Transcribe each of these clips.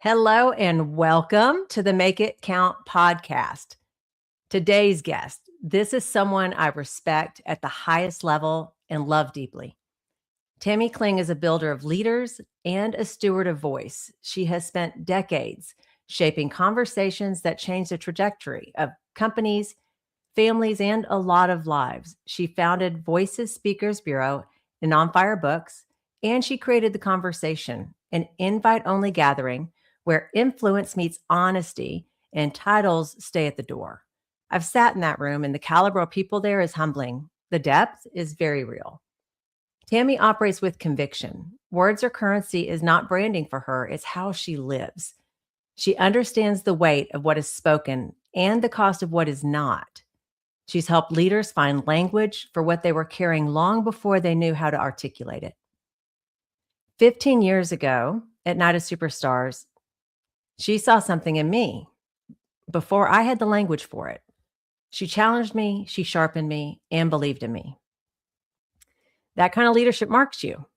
Hello and welcome to the Make It Count podcast. Today's guest, this is someone I respect at the highest level and love deeply. Tammy Kling is a builder of leaders and a steward of voice. She has spent decades shaping conversations that change the trajectory of companies, families, and a lot of lives. She founded Voices Speakers Bureau and On Fire Books, and she created The Conversation, an invite-only gathering where influence meets honesty and titles stay at the door. I've sat in that room, and the caliber of people there is humbling. The depth is very real. Tammy operates with conviction. Words or currency is not branding for her, it's how she lives. She understands the weight of what is spoken and the cost of what is not. She's helped leaders find language for what they were carrying long before they knew how to articulate it. 15 years ago, at Night of Superstars, she saw something in me before I had the language for it. She challenged me, she sharpened me, and believed in me. That kind of leadership marks you.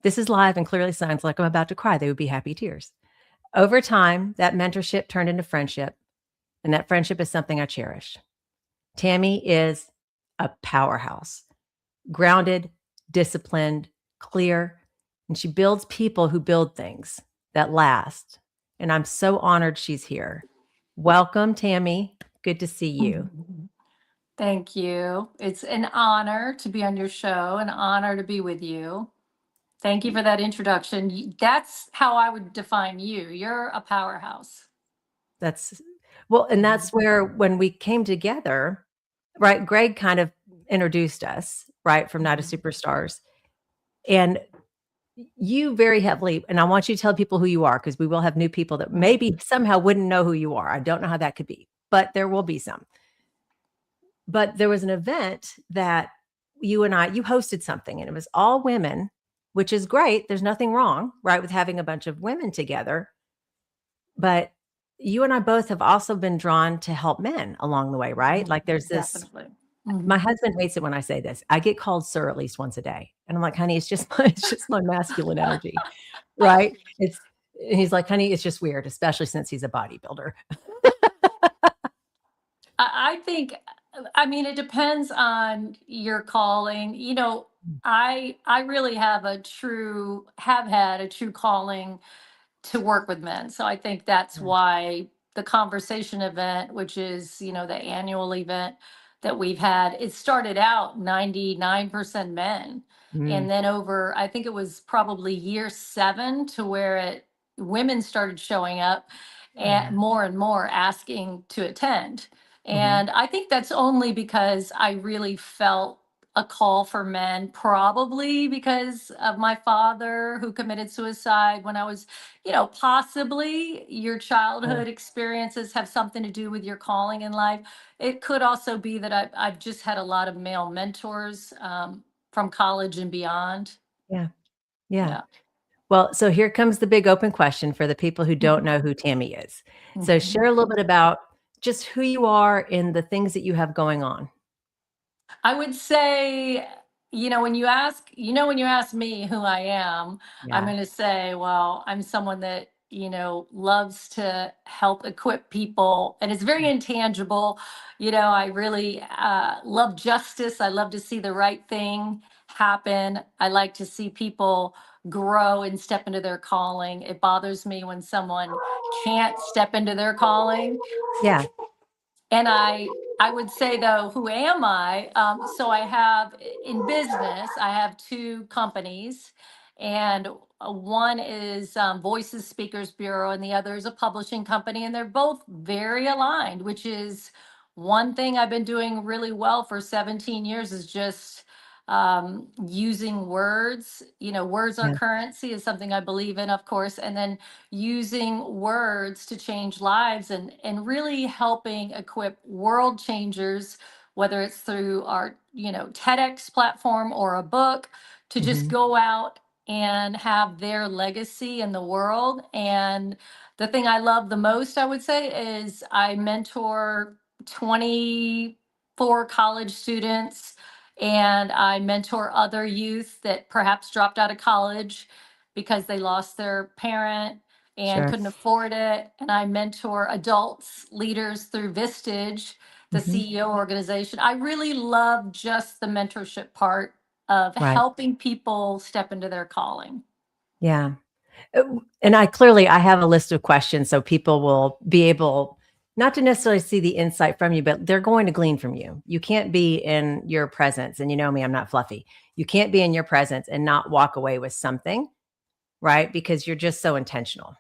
This is live and clearly sounds like I'm about to cry. They would be happy tears. Over time, that mentorship turned into friendship, and that friendship is something I cherish. Tammy is a powerhouse, grounded, disciplined, clear, and she builds people who build things that last. And I'm so honored she's here. Welcome, Tammy. Good to see you. Thank you. It's an honor to be on your show, an honor to be with you. Thank you for that introduction. That's how I would define you. You're a powerhouse. And that's where when we came together, right, Greg kind of introduced us, right, from Night of Superstars. And you very heavily, and I want you to tell people who you are, because we will have new people that maybe somehow wouldn't know who you are. I don't know how that could be, but there will be some. But there was an event that you hosted something, and it was all women, which is great. There's nothing wrong, right, with having a bunch of women together. But you and I both have also been drawn to help men along the way, right? Like there's this. Definitely. My husband hates it when I say this. I get called sir at least once a day. And I'm like, honey, it's just my masculine energy, right? He's like, honey, it's just weird, especially since he's a bodybuilder. I think, it depends on your calling. I really have had a true calling to work with men. So I think that's why the conversation event, which is, the annual event that we've had, it started out 99% men. And then I think it was probably year 7 to where women started showing up and more asking to attend. And I think that's only because I really felt a call for men, probably because of my father who committed suicide when I was, possibly your childhood experiences have something to do with your calling in life. It could also be that I've just had a lot of male mentors from college and beyond. Yeah. Well, so here comes the big open question for the people who don't know who Tammy is. So share a little bit about just who you are and the things that you have going on. I would say, when you ask me who I am, I'm going to say, well, I'm someone that, loves to help equip people. And it's very intangible. I really love justice. I love to see the right thing happen. I like to see people grow and step into their calling. It bothers me when someone can't step into their calling. Yeah. And I would say, though, who am I? So I have in business, I have 2 companies, and one is Voices Speakers Bureau, and the other is a publishing company, and they're both very aligned. Which is one thing I've been doing really well for 17 years is just using words. Words are currency is something I believe in, of course, and then using words to change lives and really helping equip world changers, whether it's through our, TEDx platform or a book, to just go out and have their legacy in the world. And the thing I love the most, I would say, is I mentor 24 college students, and I mentor other youth that perhaps dropped out of college because they lost their parent, and Sure. couldn't afford it. And I mentor adults, leaders through Vistage, the Hmm. CEO organization. I really love just the mentorship part of Right. helping people step into their calling. Yeah. And I have a list of questions so people will be able not to necessarily see the insight from you, but they're going to glean from you. You can't be in your presence, and you know me, I'm not fluffy. You can't be in your presence and not walk away with something, right? Because you're just so intentional.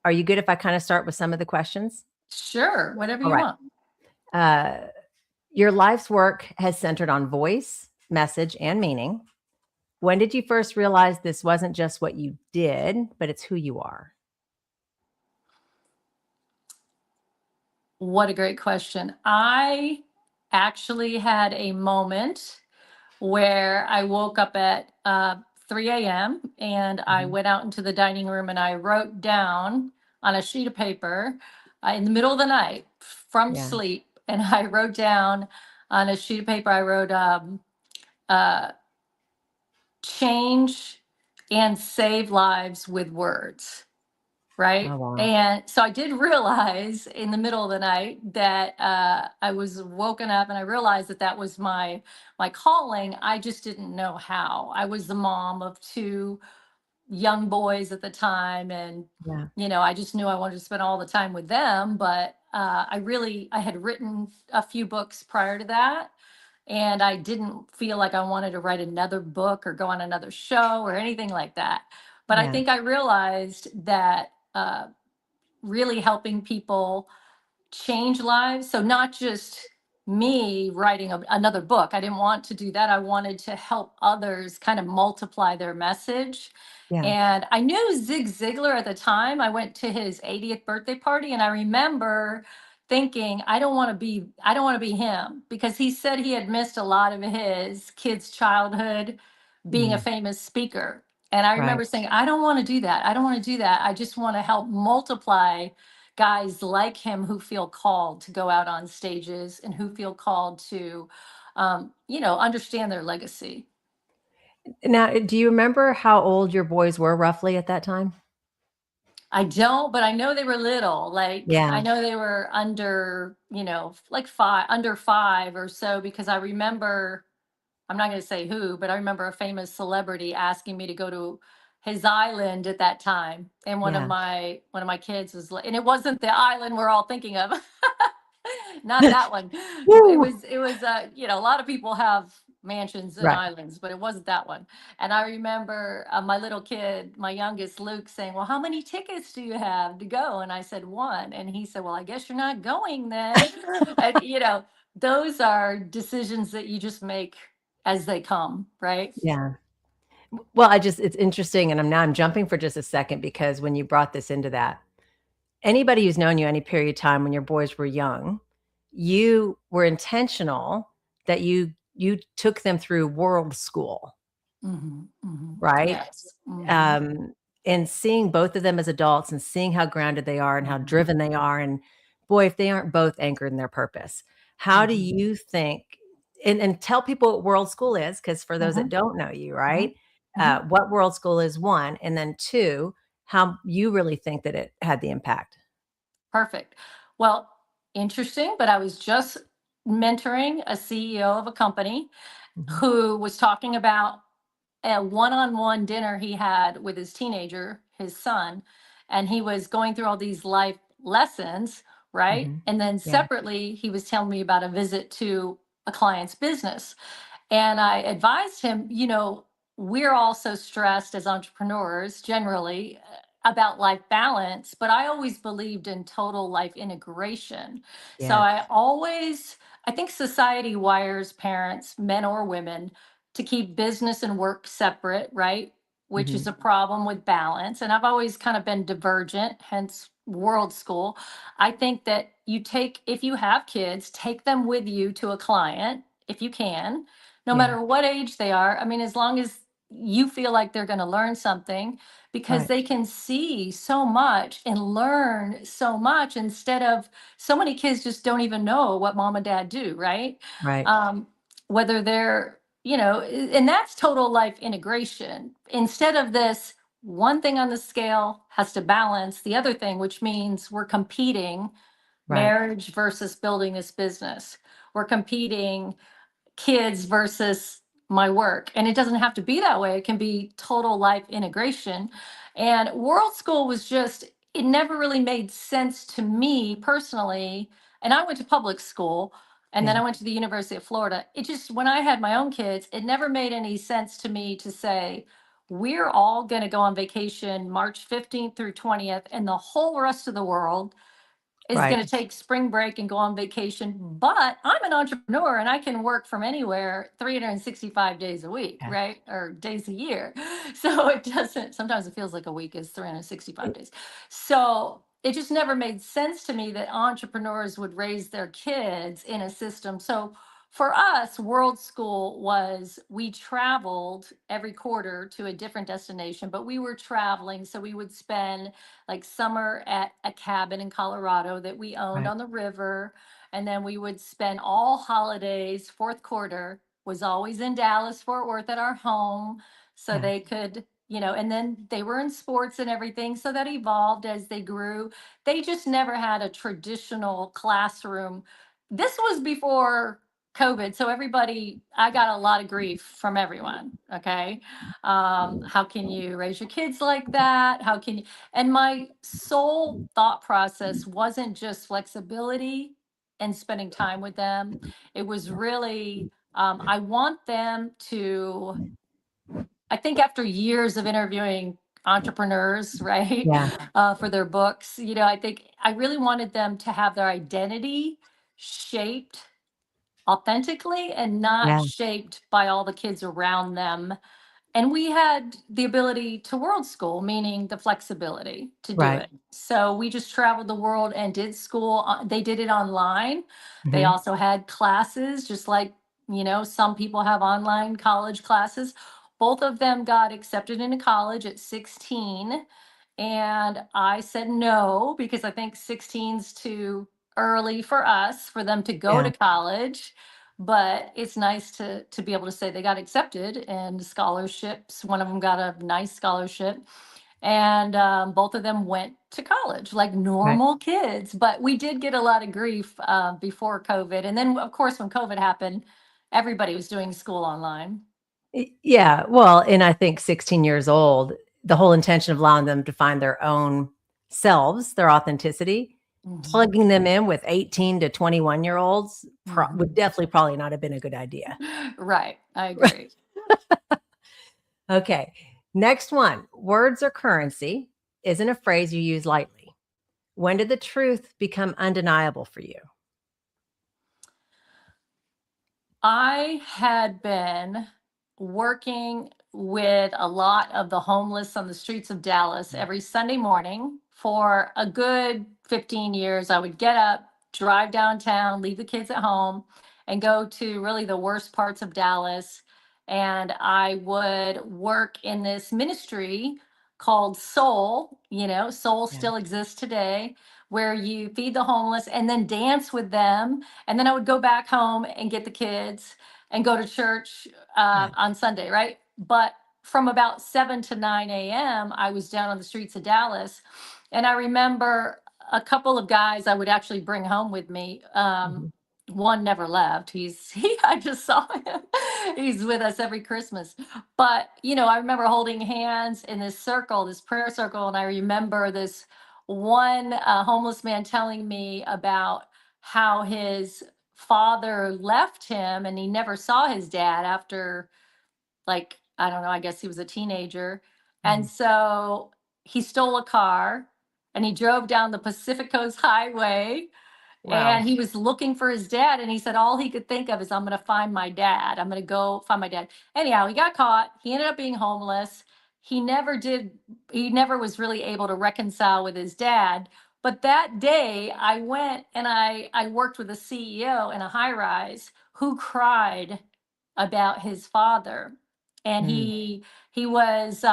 Are you good if I kind of start with some of the questions? Sure, whatever All you right. want. Uh, your life's work has centered on voice, message, and meaning. When did you first realize this wasn't just what you did, but it's who you are? What a great question. I actually had a moment where I woke up at 3 a.m. and I Mhm. went out into the dining room and I wrote down on a sheet of paper in the middle of the night from Yeah. sleep. And I wrote down on a sheet of paper, I wrote uh, change and save lives with words. Oh, Right. wow. And so I did realize in the middle of the night that I was woken up and I realized that that was my calling. I just didn't know how. I was the mom of two young boys at the time. And, Yeah. I just knew I wanted to spend all the time with them. But I had written a few books prior to that. And I didn't feel like I wanted to write another book or go on another show or anything like that. But I Yeah. think I realized that really helping people change lives. So not just me writing another book. I didn't want to do that. I wanted to help others kind of multiply their message. Yeah. And I knew Zig Ziglar at the time. I went to his 80th birthday party and I remember thinking, I don't want to be him because he said he had missed a lot of his kids' childhood being a Mhm. famous speaker. And I Right. remember saying, I don't want to do that. I don't want to do that. I just want to help multiply guys like him who feel called to go out on stages and who feel called to, understand their legacy. Now, do you remember how old your boys were roughly at that time? I don't, but I know they were little. Like I Yeah. know they were under, like under 5 or so, because I remember, I'm not going to say who, but I remember a famous celebrity asking me to go to his island at that time, and Yeah. one of my kids was like, and it wasn't the island we're all thinking of. Not that one. It Woo! was it was a lot of people have mansions and Right. islands, but it wasn't that one. And I remember my little kid, my youngest Luke, saying, "Well, how many tickets do you have to go?" And I said, "One." And he said, "Well, I guess you're not going then." And those are decisions that you just make as they come, right? Yeah. Well, it's interesting, and I'm jumping for just a second because when you brought this into that, anybody who's known you any period of time when your boys were young, you were intentional that you took them through world school, right? Yes. Hmm. Um, and seeing both of them as adults and seeing how grounded they are and how Hmm. driven they are, and boy, if they aren't both anchored in their purpose, how do Hmm. you think and tell people what world school is, because for those that Hmm. don't know you, Hmm. right? Hmm. What world school is, one, and then two, how you really think that it had the impact. Perfect. Well, interesting, but I was just mentoring a CEO of a company Mhm. who was talking about a one-on-one dinner he had with his teenager, his son, and he was going through all these life lessons, right? Mhm. And then Yeah. separately, he was telling me about a visit to a client's business. And I advised him, we're all so stressed as entrepreneurs generally about life balance, but I always believed in total life integration. So Yes. I think society wires parents, men or women, to keep business and work separate, right? Which is Mhm. a problem with balance. And I've always kind of been divergent, hence world school. I think that if you have kids, take them with you to a client if you can, no Yeah. matter what age they are. I mean, as long as you feel like they're going to learn something, because Right. they can see so much and learn so much instead of so many kids just don't even know what mom and dad do, right? Right. Um, Whether they're, and that's total life integration. Instead of this, one thing on the scale has to balance the other thing, which means we're competing Right. marriage versus building this business. We're competing kids versus my work. And it doesn't have to be that way. It can be total life integration. And World School was just, it never really made sense to me personally. And I went to public school and then Yeah. I went to the University of Florida. It just, when I had my own kids, it never made any sense to me to say, we're all going to go on vacation March 15th through 20th, and the whole rest of the world is Right. going to take spring break and go on vacation. But I'm an entrepreneur and I can work from anywhere 365 days a week, Yeah. right? Or days a year. So it doesn't, sometimes it feels like a week is 365 days. So it just never made sense to me that entrepreneurs would raise their kids in a system. So for us, World School was, we traveled every quarter to a different destination, but we were traveling. So we would spend like summer at a cabin in Colorado that we owned Right. on the river. And then we would spend all holidays, fourth quarter was always in Dallas, Fort Worth at our home. So Yeah. they could, and then they were in sports and everything. So that evolved as they grew. They just never had a traditional classroom. This was before COVID. So everybody, I got a lot of grief from everyone. Okay. How can you raise your kids like that? How can you, and my sole thought process wasn't just flexibility and spending time with them. It was really, I want them to, I think after years of interviewing entrepreneurs, right, Yeah. for their books, I think I really wanted them to have their identity shaped authentically and not Yeah. shaped by all the kids around them. And we had the ability to world school, meaning the flexibility to do Right. it. So we just traveled the world and did school. They did it online. They Hmm. also had classes, just like, some people have online college classes. Both of them got accepted into college at 16. And I said no, because I think 16's too early for us for them to go Yeah. to college. But it's nice to be able to say they got accepted and scholarships. One of them got a nice scholarship, and both of them went to college like Right. normal kids. But we did get a lot of grief before COVID, and then of course when COVID happened, everybody was doing school online. Yeah. Well, and I think 16 years old, the whole intention of allowing them to find their own selves, their authenticity, Mhm. plugging them in with 18 to 21 year olds would Mhm. definitely probably not have been a good idea. Right, I agree. Okay. Next one, words are currency isn't a phrase you use lightly. When did the truth become undeniable for you? I had been working with a lot of the homeless on the streets of Dallas every Sunday morning for a good 15 years. I would get up, drive downtown, leave the kids at home, and go to really the worst parts of Dallas. And I would work in this ministry called Soul. Soul Yeah. still exists today, where you feed the homeless and then dance with them. And then I would go back home and get the kids and go to church Yeah. on Sunday, right? But from about 7 to 9 a.m., I was down on the streets of Dallas. And I remember a couple of guys I would actually bring home with me. Mhm. One never left. I just saw him. He's with us every Christmas. But, I remember holding hands in this circle, this prayer circle. And I remember this one homeless man telling me about how his father left him and he never saw his dad after, like, I don't know, I guess he was a teenager. And Mhm. so he stole a car and he drove down the Pacific Coast Highway Wow. and he was looking for his dad. And he said all he could think of is, I'm going to find my dad. I'm going to go find my dad. Anyhow, he got caught. He ended up being homeless. He never did, he never was really able to reconcile with his dad. But that day I went and I worked with a CEO in a high rise who cried about his father. And Mm. he was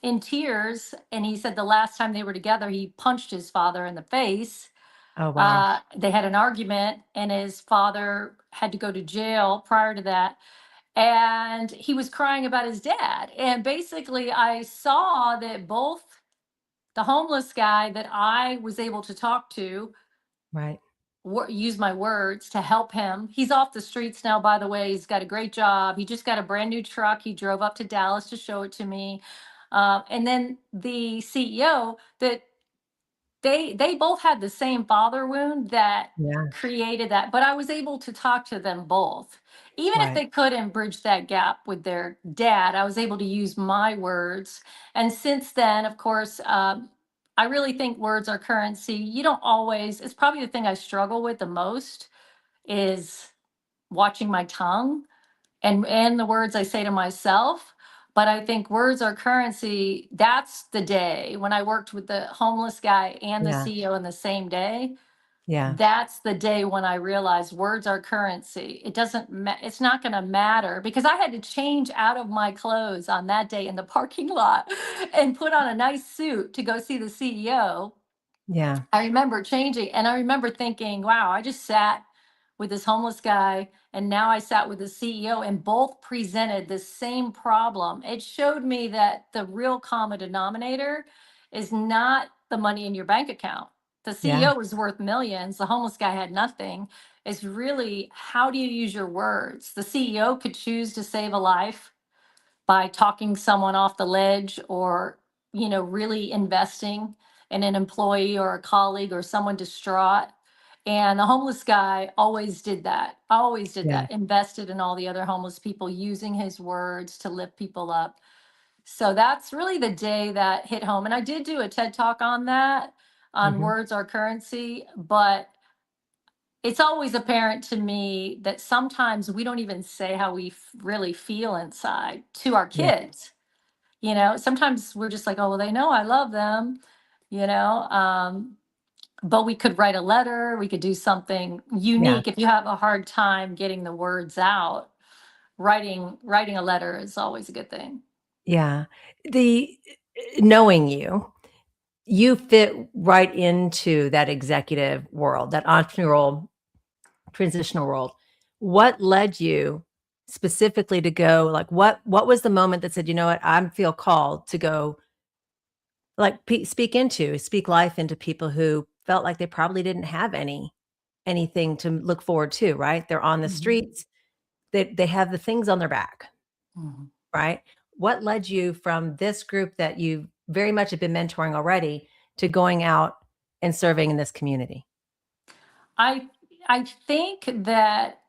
in tears. And he said the last time they were together, he punched his father in the face. Oh, wow. They had an argument, and his father had to go to jail prior to that. and he was crying about his dad. And basically, I saw that both the homeless guy that I was able to talk to, Right. use my words to help him. He's off the streets now, by the way. He's got a great job. He just got a brand new truck. He drove up to Dallas to show it to me. And then the CEO, that they both had the same father wound that Yeah. created that, but I was able to talk to them both. Even if Right. they couldn't bridge that gap with their dad, I was able to use my words. And since then, of course, I really think words are currency. You don't always, it's probably the thing I struggle with the most is watching my tongue and the words I say to myself. But I think words are currency. That's the day when I worked with the homeless guy and the Yeah. CEO in the same day. Yeah. That's the day when I realized words are currency. It doesn't it's not going to matter, because I had to change out of my clothes on that day in the parking lot and put on a nice suit to go see the CEO. Yeah. I remember changing, and I remember thinking, wow, I just sat with this homeless guy and now I sat with the CEO, and both presented the same problem. It showed me that the real common denominator is not the money in your bank account. The Yeah. CEO was worth millions, the homeless guy had nothing. It's really, how do you use your words? The CEO could choose to save a life by talking someone off the ledge, or really investing in an employee or a colleague or someone distraught. And the homeless guy always did that, always did Yeah. that, invested in all the other homeless people, using his words to lift people up. So that's really the day that hit home. And I did do a TED talk on that, on Hmm. words are currency. But it's always apparent to me that sometimes we don't even say how we really feel inside to our Yeah. kids. Sometimes we're just like, oh, well, they know I love them, you know. But we could write a letter, we could do something Yeah. unique. If you have a hard time getting the words out, writing a letter is always a good thing. Yeah. The knowing you fit right into that executive world, that entrepreneurial transitional world. What led you specifically to go, like, what was the moment that said, "You know what? I feel called to go, like, speak life into people who felt like they probably didn't have anything to look forward to," right? They're on the Mhm. streets. They have the things on their back, Mhm. right? What led you from this group that you very much have been mentoring already to going out and serving in this community? I I think that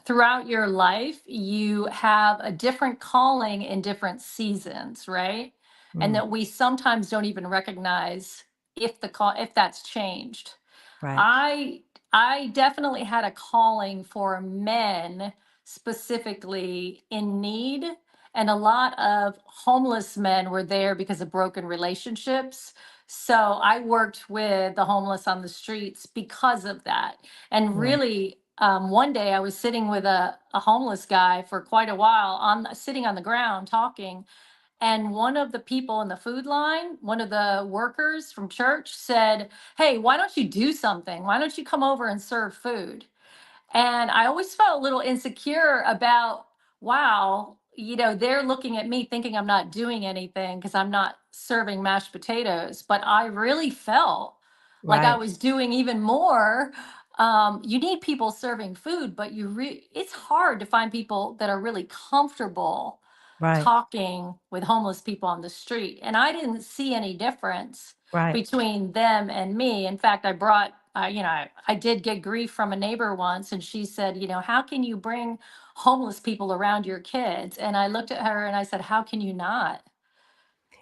throughout your life, you have a different calling in different seasons, right? And Mm, that we sometimes don't even recognize if that's changed. right, I I definitely had a calling for men, specifically in need, and a lot of homeless men were there because of broken relationships. So I worked with the homeless on the streets because of that. And right, really, one day I was sitting with a homeless guy for quite a while, sitting on the ground talking, and one of the people in the food line, one of the workers from church, said, "Hey, why don't you do something? Why don't you come over and serve food?" And I always felt a little insecure about, wow, they're looking at me thinking I'm not doing anything because I'm not serving mashed potatoes. But I really felt like I right, was doing even more. You need people serving food, but it's hard to find people that are really comfortable right, talking with homeless people on the street. And I didn't see any difference right. between them and me. In fact, I did get grief from a neighbor once, and she said, how can you bring homeless people around your kids? And I looked at her and I said, how can you not?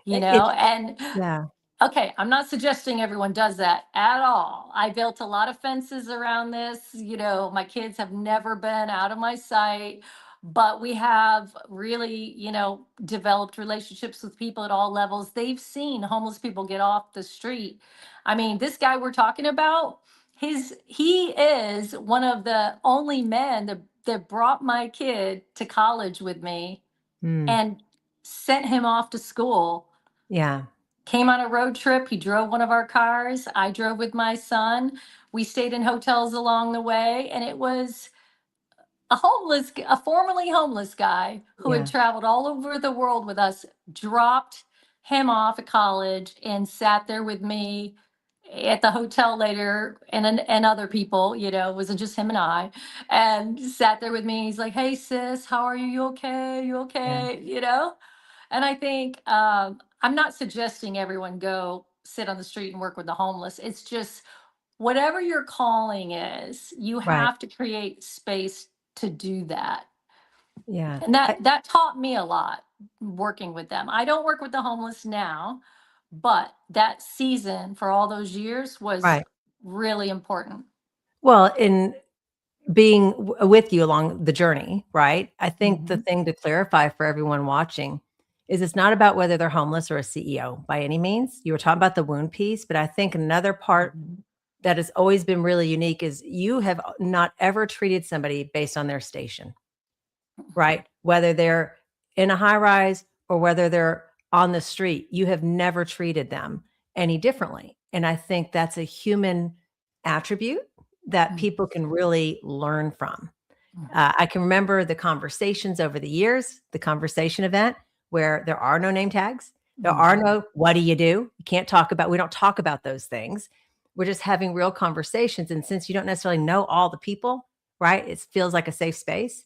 It And yeah, okay, I'm not suggesting everyone does that at all. I built a lot of fences around this. My kids have never been out of my sight, but we have really, developed relationships with people at all levels. They've seen homeless people get off the street. I mean, this guy we're talking about, he is one of the only men that brought my kid to college with me mm, and sent him off to school. yeah, Came on a road trip. He drove one of our cars. I drove with my son. We stayed in hotels along the way, and it was a formerly homeless guy who had Yeah. traveled all over the world with us, dropped him off at college and sat there with me at the hotel later, and other people, it wasn't just him and I, and sat there with me. He's like, "Hey sis, how are you? You okay? You Yeah. okay?" And I think, I'm not suggesting everyone go sit on the street and work with the homeless. It's just whatever your calling is, you Right. have to create space to do that. Yeah. And that taught me a lot working with them. I don't work with the homeless now, but that season for all those years was Right. really important. Well, in being with you along the journey, right? I think the Mhm. thing to clarify for everyone watching is it's not about whether they're homeless or a CEO by any means. You were talking about the wound piece, but I think another part Mhm. that has always been really unique is you have not ever treated somebody based on their station, right? Whether they're in a high rise or whether they're on the street, you have never treated them any differently. And I think that's a human attribute that Mhm. people can really learn from. Mhm. I can remember the conversations over the years, the conversation event where there are no name tags. There are Mhm. no, what do you do? You can't talk about, we don't talk about those things. We're just having real conversations. And since you don't necessarily know all the people, right? It feels like a safe space.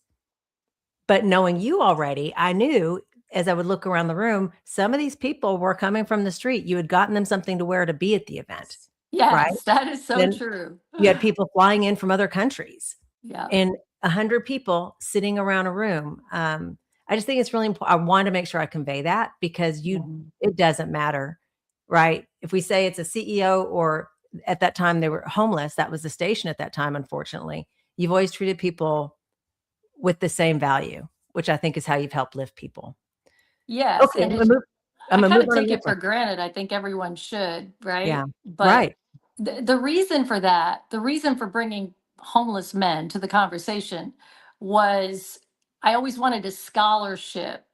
But knowing you already, I knew as I would look around the room, some of these people were coming from the street. You had gotten them something to wear to be at the event, right? Yes, that is so Then true. you had people flying in from other countries Yeah. and 100 people sitting around a room. I just think it's really important. I want to make sure I convey that because Mhm. it doesn't matter, right? If we say it's a CEO or at that time they were homeless, that was the station at that time, unfortunately. You've always treated people with the same value, which I think is how you've helped lift people. Yes, Okay, and it's I'm I gonna kind move of on to take this it one. for granted. I think everyone should, Yeah, right? But right, the reason for that, the reason for bringing homeless men to the conversation was I always wanted a scholarship,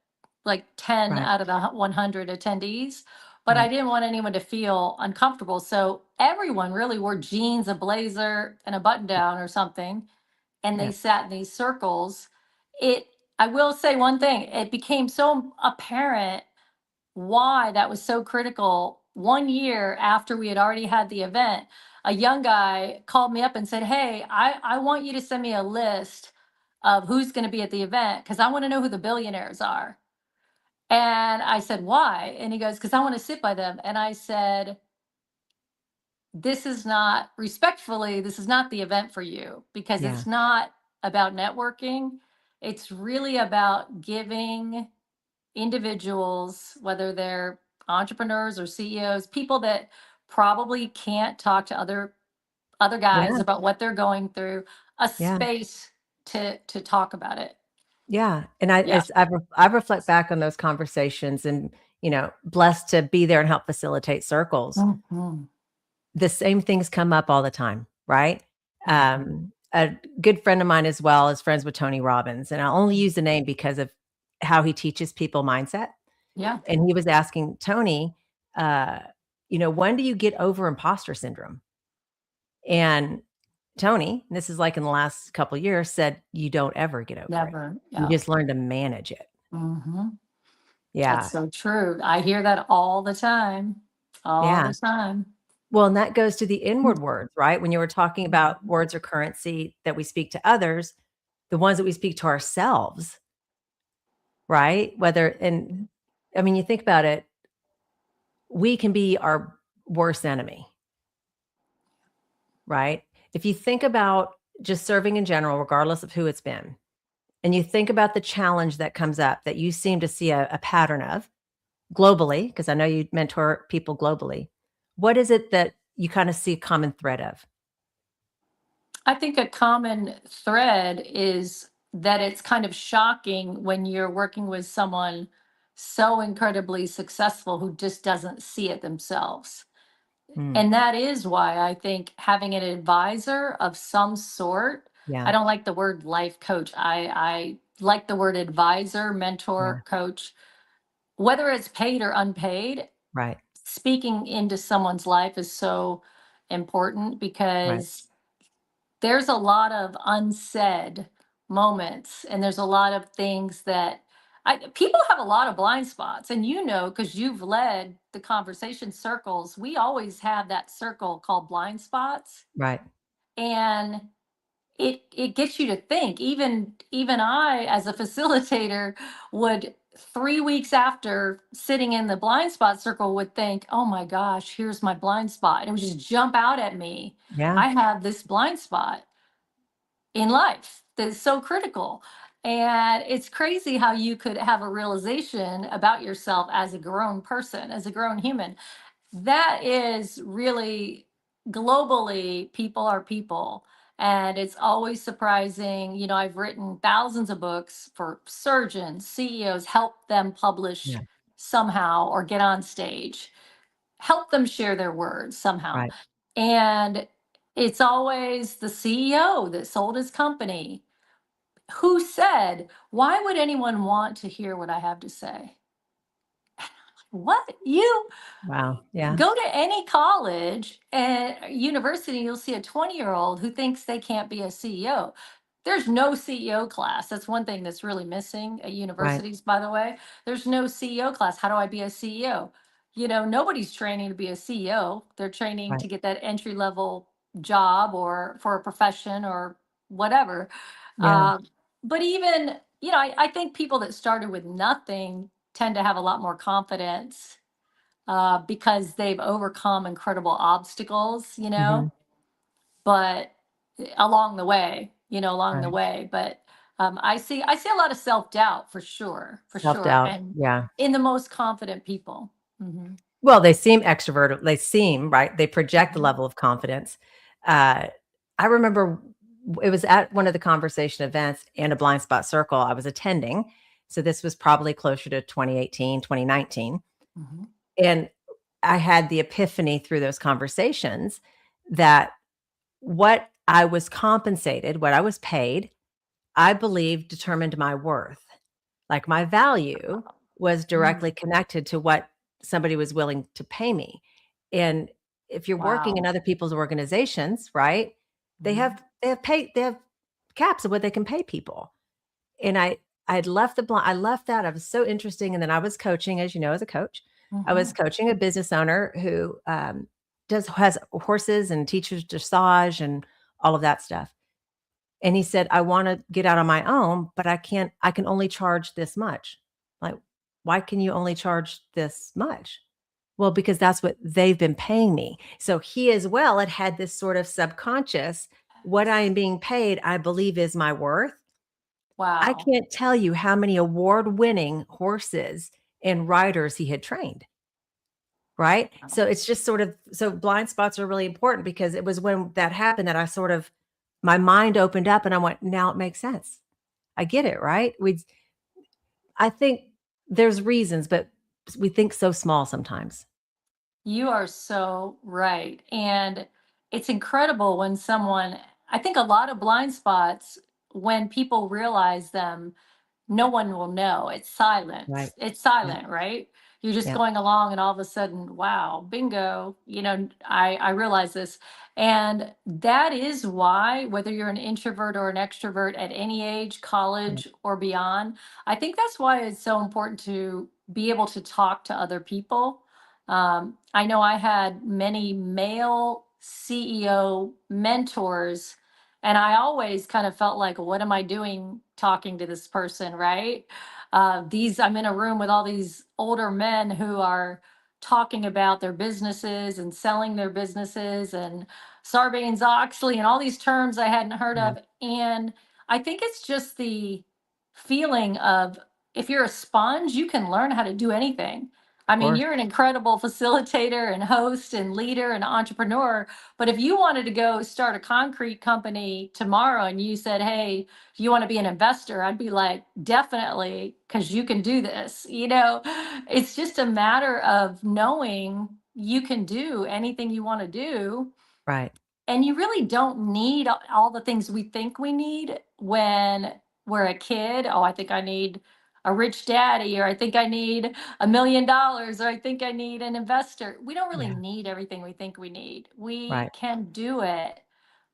like 10 right, out of the 100 attendees, but I right. didn't want anyone to feel uncomfortable. So everyone really wore jeans, a blazer, and a button down or something, and they Yeah, sat in these circles. It, I will say one thing, it became so apparent why that was so critical. 1 year after we had already had the event, a young guy called me up and said, "Hey, I want you to send me a list of who's going to be at the event because I want to know who the billionaires are." And I said, "Why?" And he goes, "Because I want to sit by them." And I said, "This is not, respectfully, this is not the event for you because yeah, it's not about networking. It's really about giving individuals, whether they're entrepreneurs or CEOs, people that probably can't talk to other guys yeah, about what they're going through, a yeah, space to talk about it." yeah, and I Yeah. as I reflect back on those conversations and, blessed to be there and help facilitate circles. Mhm. The same things come up all the time, right? Mhm. A good friend of mine as well is friends with Tony Robbins, and I'll only use the name because of how he teaches people mindset. Yeah. And he was asking Tony, uh, when do you get over imposter syndrome? And Tony, this is like in the last couple of years, said, "You don't ever get over it. Never. You Yeah. just learn to manage it." Hmm. That's Yeah. so true. I hear that all the time. All Yeah. the time. Well, and that goes to the inward words, right? When you were talking about Mhm. words or currency that we speak to others, the ones that we speak to ourselves, right? Whether and I mean, you think about it, we can be our worst enemy, right? If you think about just serving in general, regardless of who it's been, and you think about the challenge that comes up that you seem to see a pattern of globally, because I know you mentor people globally. What is it that you kind of see a common thread of? I think a common thread is that it's kind of shocking when you're working with someone so incredibly successful who just doesn't see it themselves. Mm, And that is why I think having an advisor of some sort, I yeah, don't like the word life coach. I like the word advisor, yeah, mentor, coach, whether it's paid or unpaid. right, Speaking into someone's life is so important right, because there's a lot of unsaid moments, and there's a lot of things that people have a lot of blind spots, and because you've led the conversation circles, we always have that circle called blind spots, Right. and it gets you to think. Even I, as a facilitator, would 3 weeks after sitting in the blind spot circle would think, oh my gosh, here's my blind spot, and it would just jump out at me. Yeah. I have this blind spot in life that is so critical. And it's crazy how you could have a realization about yourself as a grown person, as a grown human. That is really, globally, people are people. And it's always surprising. I've written thousands of books for surgeons, CEOs, help them publish Yeah. somehow or get on stage, help them share their words somehow. Right. And it's always the CEO that sold his company who said, why would anyone want to hear what I have to say? What? You Wow. Yeah. go to any college and university, you'll see a 20-year-old who thinks they can't be a CEO. There's no CEO class. That's one thing that's really missing at Right. universities, by the way. There's no CEO class. How do I be a CEO? Nobody's training to be a CEO. They're training Right. to get that entry level job or for a profession or whatever. Yeah. Um, but even, I think people that started with nothing tend to have a lot more confidence because they've overcome incredible obstacles, Hmm. but along the way, along the Right. way. But I see a lot of self-doubt for sure, Self-doubt. and Yeah. in the most confident people. Hmm. Well, they seem extroverted. They seem, right? They project a Hmm. level of confidence. Uh, I remember it was at one of the conversation events in a blind spot circle I was attending. So this was probably closer to 2018, 2019. Hmm. And I had the epiphany through those conversations that what I was compensated, what I was paid, I believe determined my worth. Like my value was directly Mm. connected to what somebody was willing to pay me. And if you're working in Wow. other people's organizations, right? They Hmm. have they have caps of what they can pay people. And I'd left I left that. I was so interesting. And then I was coaching, as you know, as a coach. I was Hmm. coaching a business owner who does has horses and teaches dressage and all of that stuff. And he said, I want to get out on my own, but I can only charge this much. Like, why can you only charge this much? Well, because that's what they've been paying me. So he as well had this sort of subconscious, what I am being paid, I believe is my worth. I Wow. can't tell you how many award winning horses and riders he had trained. Right. So it's just sort of, so blind spots are really important because it was when that happened that I sort of, my mind opened up and I went, now it makes sense. I get it, right? I think there's reasons, but we think so small sometimes. You are so right. And it's incredible when I think a lot of blind spots, when people realize them, no one will know. It's Right. silence. It's Yep. silent, right? You're just Yep. going along and all of a sudden, wow, bingo. I realize this. And that is why, whether you're an introvert or an extrovert at any age, Yep. college or beyond, I think that's why it's so important to be able to talk to other people. I know I had many male CEO mentors, and I always kind of felt like, what am I doing talking to this person, right? I'm in a room with all these older men who are talking about their businesses and selling their businesses and Sarbanes-Oxley and all these terms I hadn't heard Yeah. of. And I think it's just the feeling of, if you're a sponge, you can learn how to do anything. I Of mean, course. you're an incredible facilitator and host and leader and entrepreneur. But if you wanted to go start a concrete company tomorrow and you said, hey, you want to be an investor, I'd be like, definitely, because you can do this. It's just a matter of knowing you can do anything you want to do, Right. and you really don't need all the things we think we need when we're a kid. Oh, I think I need a rich daddy, or I think I need $1 million, or I think I need an investor. We don't really Yeah. need everything we think we need. We Right. can do it.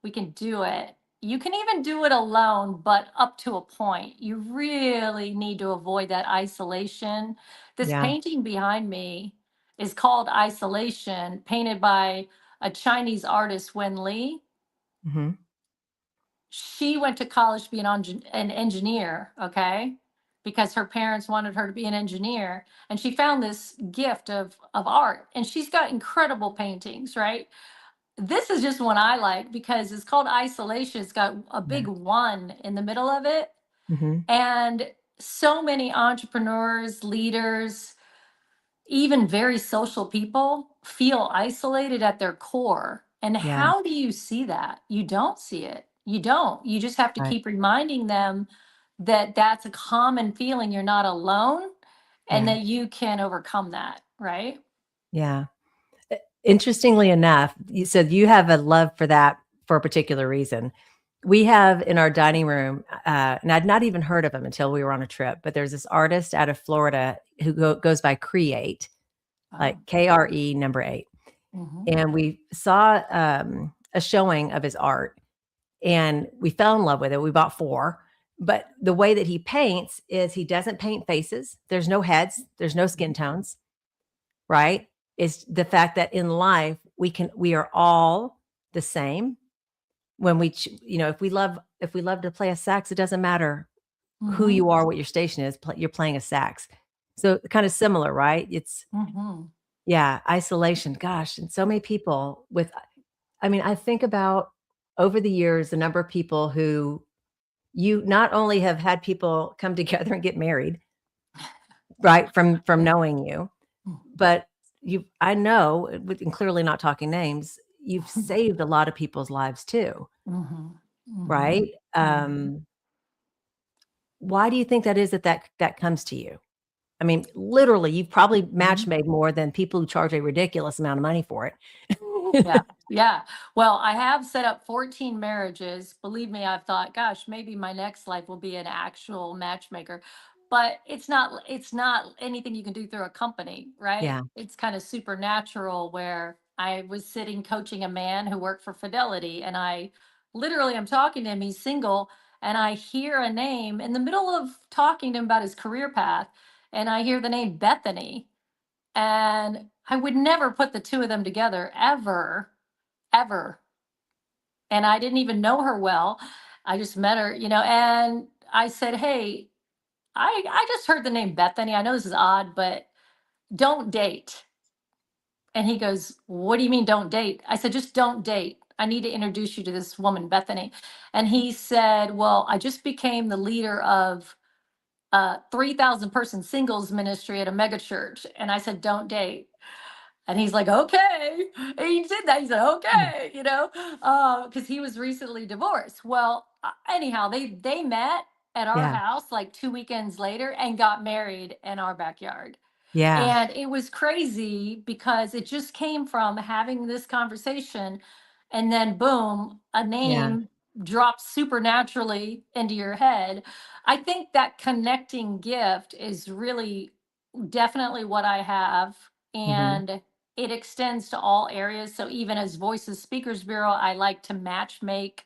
We can do it. You can even do it alone, but up to a point. You really need to avoid that isolation. This Yeah. painting behind me is called Isolation, painted by a Chinese artist, Wen Li. Hmm. She went to college to be an engineer, okay? Because her parents wanted her to be an engineer. And she found this gift of art. And she's got incredible paintings, right? This is just one I like because it's called Isolation. It's got a Yeah. big one in the middle of it. Hmm. And so many entrepreneurs, leaders, even very social people feel isolated at their core. And Yeah. how do you see that? You don't see it. You don't. You just have to Right. keep reminding them that that's a common feeling. You're not alone and Yeah. that you can overcome that, right? Yeah. Interestingly enough, you said you have a love for that for a particular reason. We have in our dining room, and I'd not even heard of him until we were on a trip, but there's this artist out of Florida who goes by Create, like Wow. KRE number 8. Hmm. And we saw a showing of his art and we fell in love with it. We bought 4. But the way that he paints is he doesn't paint faces. There's no heads, there's no skin tones, right? It's the fact that in life we are all the same. When if we love to play a sax, it doesn't matter who Hmm. you are, what your station is, you're playing a sax. So kind of similar, right? It's Hmm. yeah, isolation. Gosh, and so many people with I mean, I think about over the years the number of people who you not only have had people come together and get married, right, from Yeah. knowing you, but you I know, and clearly not talking names, you've saved a lot of people's lives too, Hmm. Hmm. right? Why do you think that is that comes to you? I mean, literally, you've probably match Hmm. made more than people who charge a ridiculous amount of money for Yeah. it. Yeah. Well, I have set up 14 marriages. Believe me, I've thought, gosh, maybe my next life will be an actual matchmaker. But it's not anything you can do through a company, right? Yeah, It's kind of supernatural where I was sitting coaching a man who worked for Fidelity and I literally am talking to him, he's single, and I hear a name in the middle of talking to him about his career path, and I hear the name Bethany. And I would never put the two of them together ever, ever. And I didn't even know her well. I just met her, and I said, "Hey, I just heard the name Bethany. I know this is odd, but don't date." And he goes, "What do you mean don't date?" I said, "Just don't date. I need to introduce you to this woman, Bethany." And he said, "Well, I just became the leader of 3,000 person singles ministry at a mega church." And I said, "Don't date." And he's like, "Okay." And he did that. He said, yeah, "Okay," because he was recently divorced. Well, anyhow, they met at our yeah, house like 2 weekends later and got married in our backyard. yeah, And it was crazy because it just came from having this conversation, and then boom, a yeah, name drops supernaturally into your head. I think that connecting gift is really definitely what I have. mhm, And it extends to all areas. So even as Voices Speakers Bureau, I like to match make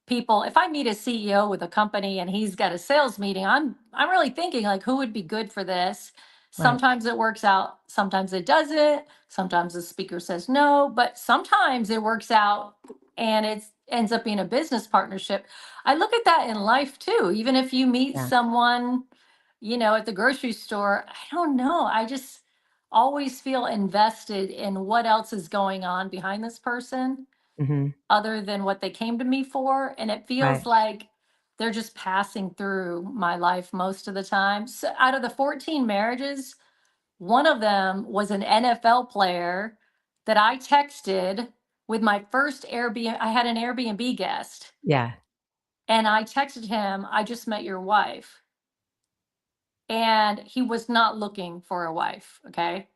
people. If I meet a CEO with a company and he's got a sales meeting, I'm really thinking like who would be good for this. right, Sometimes it works out, sometimes it doesn't. Sometimes the speaker says no, but sometimes it works out and it ends up being a business partnership. I look at that in life too. Even if you meet yeah, someone, at the grocery store, I don't know. I just always feel invested in what else is going on behind this person mhm, other than what they came to me for. And it right, feels like they're just passing through my life most of the time. So out of the 14 marriages, one of them was an NFL player that I texted with my first Airbnb. I had an Airbnb guest yeah. and I texted him, "I just met your wife." And he was not looking for a wife. Okay.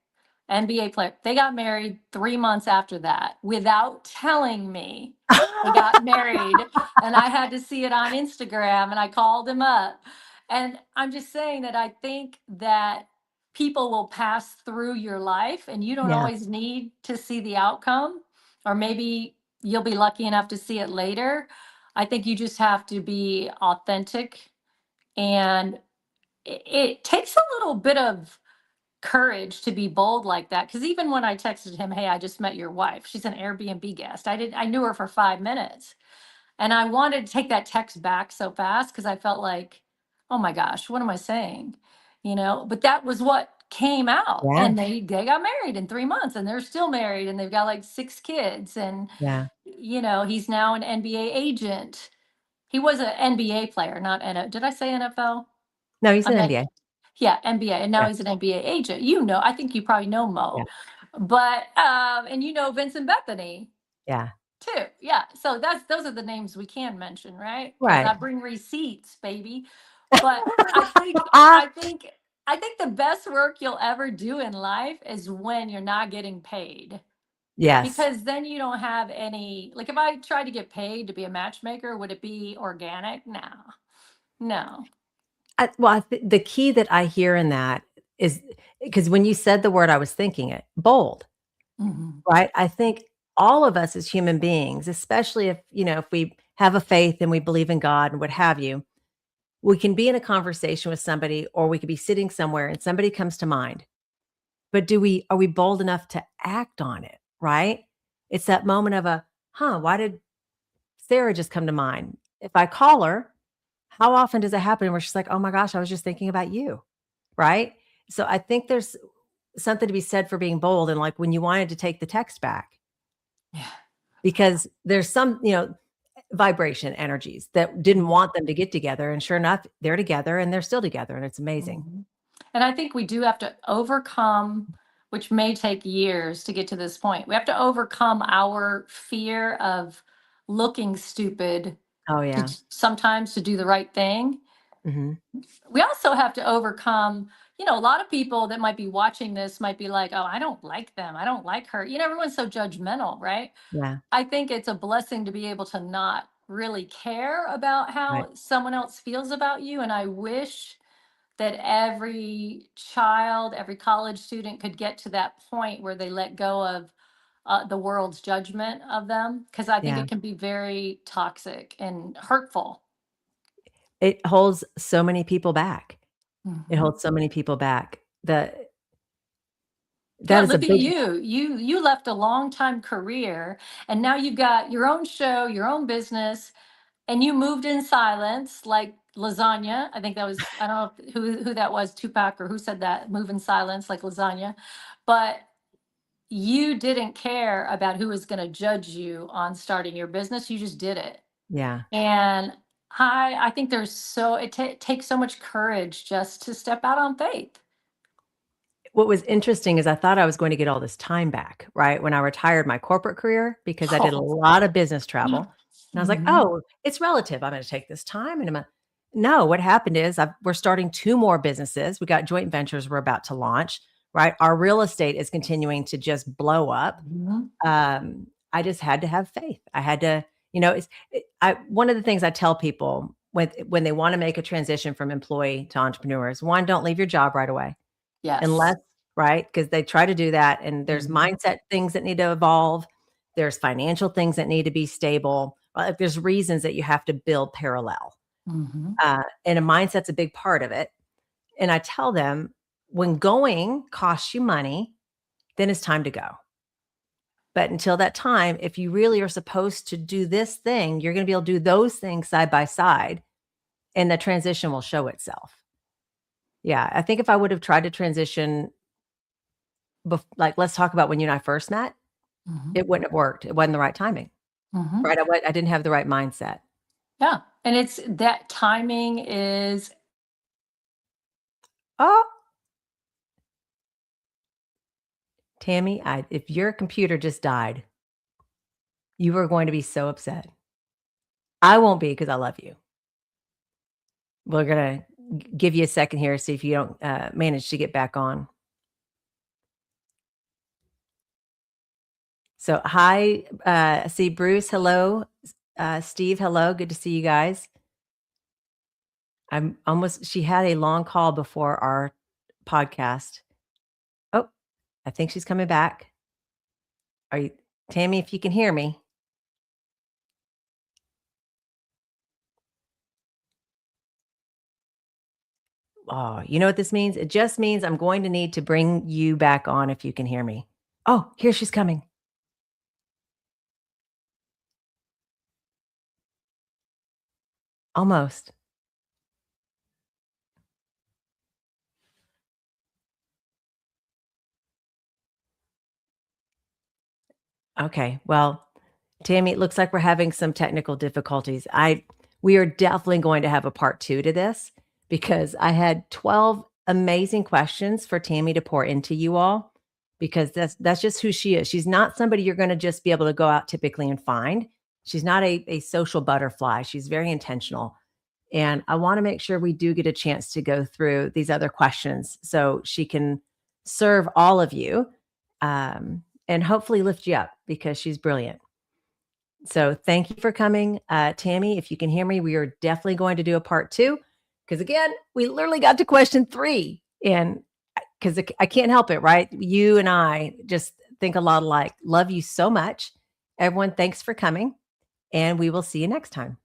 NBA player. They got married 3 months after that without telling me. They got married, and I had to see it on Instagram, and I called him up. And I'm just saying that I think that people will pass through your life, and you don't Yeah, always need to see the outcome, or maybe you'll be lucky enough to see it later. I think you just have to be authentic, and it takes a little bit of courage to be bold like that. Because even when I texted him, "Hey, I just met your wife. She's an Airbnb guest." I knew her for 5 minutes, and I wanted to take that text back so fast because I felt like, oh my gosh, what am I saying? But that was what came out. Yeah. And they got married in 3 months, and they're still married, and they've got like 6 kids. And, Yeah. he's now an NBA agent. He was an NBA player, not NFL. Did I say NFL? No, he's I an meant, NBA. yeah, NBA. And now Yeah. he's an NBA agent. I think you probably know Yeah. Mo. But, and Vincent Bethany Yeah. too. Yeah. So those are the names we can mention, right? Because Right. I bring receipts, baby. But I think I think I think the best work you'll ever do in life is when you're not getting paid. Yes. Because then you don't have any, like, if I tried to get paid to be a matchmaker, would it be organic? No. No. The key that I hear in that is because when you said the word, I was thinking it, bold, Mhm. right? I think all of us as human beings, especially if we have a faith and we believe in God and what have you, we can be in a conversation with somebody or we could be sitting somewhere and somebody comes to mind. But are we bold enough to act on it, right? It's that moment of why did Sarah just come to mind? If I call her, how often does it happen where she's like, "Oh my gosh, I was just thinking about you." Right? So I think there's something to be said for being bold and like when you wanted to take the text back Yeah. because there's some, vibration energies that didn't want them to get together and sure enough, they're together and they're still together and it's amazing. Mhm. And I think we do have to overcome, which may take years to get to this point. We have to overcome our fear of looking stupid Oh yeah. sometimes to do the right thing. Mhm. We also have to overcome, a lot of people that might be watching this might be like, "Oh, I don't like them. I don't like her." Everyone's so judgmental, right? Yeah. I think it's a blessing to be able to not really care about Right. how someone else feels about you. And I wish that every child, every college student could get to that point where they let go of the world's judgment of them, because I think Yeah. it can be very toxic and hurtful. It holds so many people back. It Mhm. holds so many people back. Yeah, That is a look at big you. You left a long time career, and now you've got your own show, your own business, and you moved in silence like lasagna. I think that was, I don't know who that was, Tupac or who said that, move in silence like lasagna. But you didn't care about who was going to judge you on starting your business. You just did it. yeah. And I think it takes so much courage just to step out on faith. What was interesting is I thought I was going to get all this time back, right, when I retired my corporate career because I did a Oh. lot of business travel, and I was like, Mhm. "Oh, it's relative. I'm gonna take this time and No, what happened is we're starting 2 more businesses. We got joint ventures we're about to launch, right? Our real estate is continuing to just blow up. Mhm. I just had to have faith. I had to, one of the things I tell people when they wanna make a transition from employee to entrepreneurs, 1, don't leave your job right away. Yes. Unless right? Because they try to do that, and there's Mhm. mindset things that need to evolve. There's financial things that need to be stable. There's reasons that you have to build parallel, Mhm. and a mindset's a big part of it. And I tell them, when going costs you money, then it's time to go. But until that time, if you really are supposed to do this thing, you're gonna be able to do those things side by side, and the transition will show itself. Yeah, I think if I would have tried to transition like, let's talk about when you and I first met. Mhm. It wouldn't have worked. It wasn't the right timing, Mhm. right? I didn't have the right mindset. Yeah. And it's that timing is, Oh, Tammy, if your computer just died, you are going to be so upset. I won't be because I love you. We're gonna give you a second here, see if you don't manage to get back on. So, hi, see Bruce, hello, Steve, hello, good to see you guys. She had a long call before our podcast. Oh, I think she's coming back. Are you, Tammy? If you can hear me. Oh, you know what this means? It just means I'm going to need to bring you back on if you can hear me. Oh, here she's coming. Almost. Okay. Well, Tammy, it looks like we're having some technical difficulties. We are definitely going to have a part 2 to this because I had 12 amazing questions for Tammy to pour into you all because that's just who she is. She's not somebody you're going to just be able to go out typically and find. She's not a social butterfly. She's very intentional. And I want to make sure we do get a chance to go through these other questions so she can serve all of you, and hopefully lift you up because she's brilliant. So thank you for coming. Tammy, if you can hear me, we are definitely going to do a part 2 because again, we literally got to question 3 and because I can't help it, right? You and I just think a lot alike. Love you so much. Everyone, thanks for coming and we will see you next time.